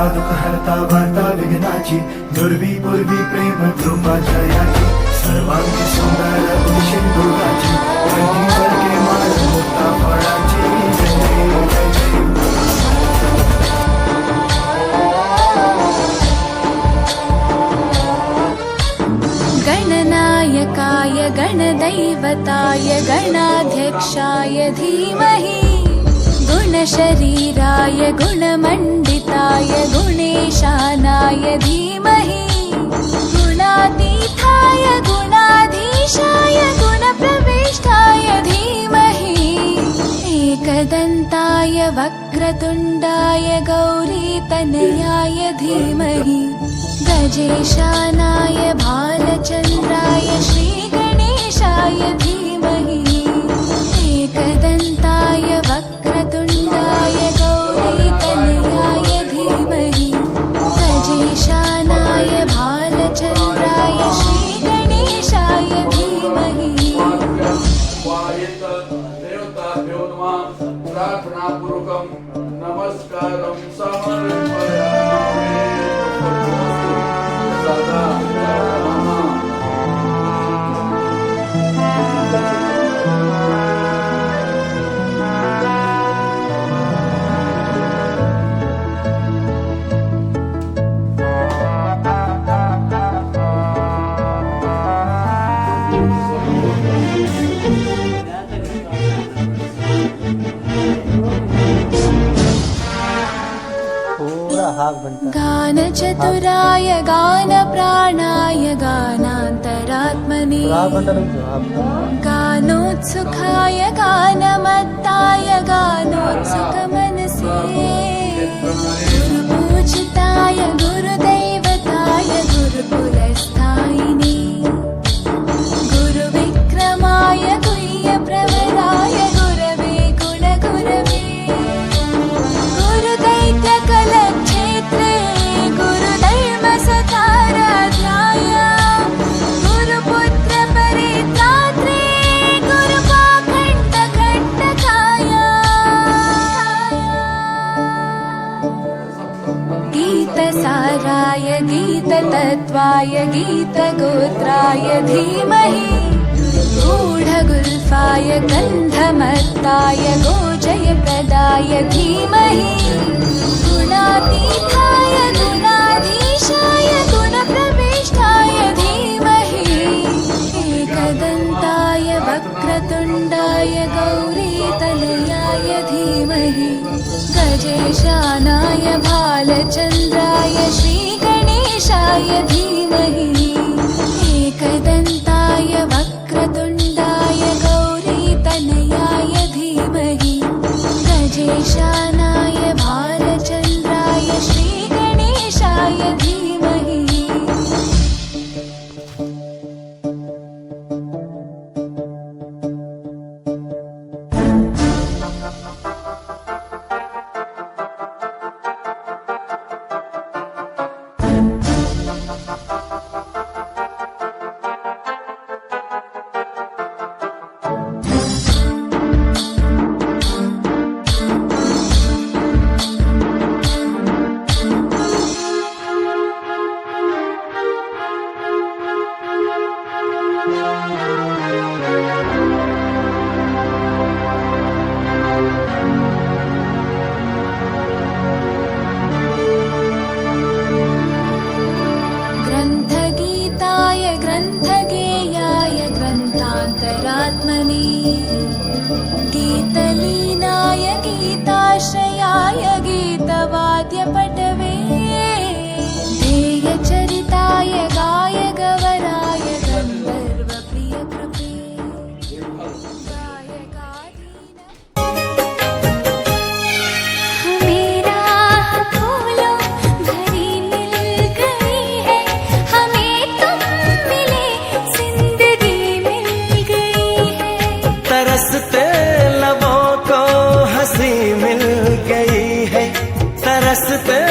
हरता दुःख हरता वार्ता विघ्नाची दुर्वी पूर्वी प्रेम कृपा जयाची सर्वांगी सुंदर सिंधुराची कंठीवर के माळ मुक्ता फळाची जय जय जय गणनायकाय गणदैवताय गणाध्यक्षाय धीमहि गुणशरीराय गुणमण्डिताय गुणेशानाय धीमहि गुणातीताय गुणाधीशाय गुणप्रविष्टाय धीमहि एकदन्ताय वक्रतुण्डाय गौरीतनयाय धीमहि गजेशानाय भालचन्द्राय श्रीगणेशाय धीमहि एकदन्ताय वक्रतुण्डाय गौरीतनयाय धीमहि गजेशानाय भालचन्द्राय श्रीगणेशाय धीमहि देवताभ्यो नमः प्रार्थनापूर्वकं नमस्कारं समर्पयामि सदा गानचतुराय गानप्राणाय गानान्तरात्मने गानोत्सुकाय गानमत्ताय गानोत्सुकमनसे गुरुपूजिताय गुरुदैवताय गुरुकुलस्थायिने गुरुविक्रमाय गुह्यप्रवराय गुरवे गुणगुरवे गुरुदैत्यकलक्षेत्रे गुरुधर्मसताराध्याय गुरुपुत्रपरित्रात्रे गुरुपाखण्डकण्टकाय गीतसाराय गीततत्त्वाय गीतगोत्राय धीमहि गूढगुल्फाय गन्धमत्ताय गोजयप्रदाय धीमहि गुणातीताय गुणाधीशाय गुणप्रविष्टाय धीमहि एकदन्ताय वक्रतुण्डाय गौरीतनयाय धीमहि गजेशानाय भालचन्द्राय श्रीगणेशाय धीमहि एकदन्ताय वक्रतुण्डाय गौरीतनयाय धीमहि गजेशानाय भालचन्द्राय श्रीगणेशाय धीमहि ग्रन्थगीताय ग्रन्थगेयाय ग्रन्थान्तरात्मने गीतलीनाय गीताश्रयाय गीतवाद्यपटवे ध्येयचरिताय गायगवराय गन्धर्वप्रियकृपे तरसते लबों को हंसी मिल गई है, तरसते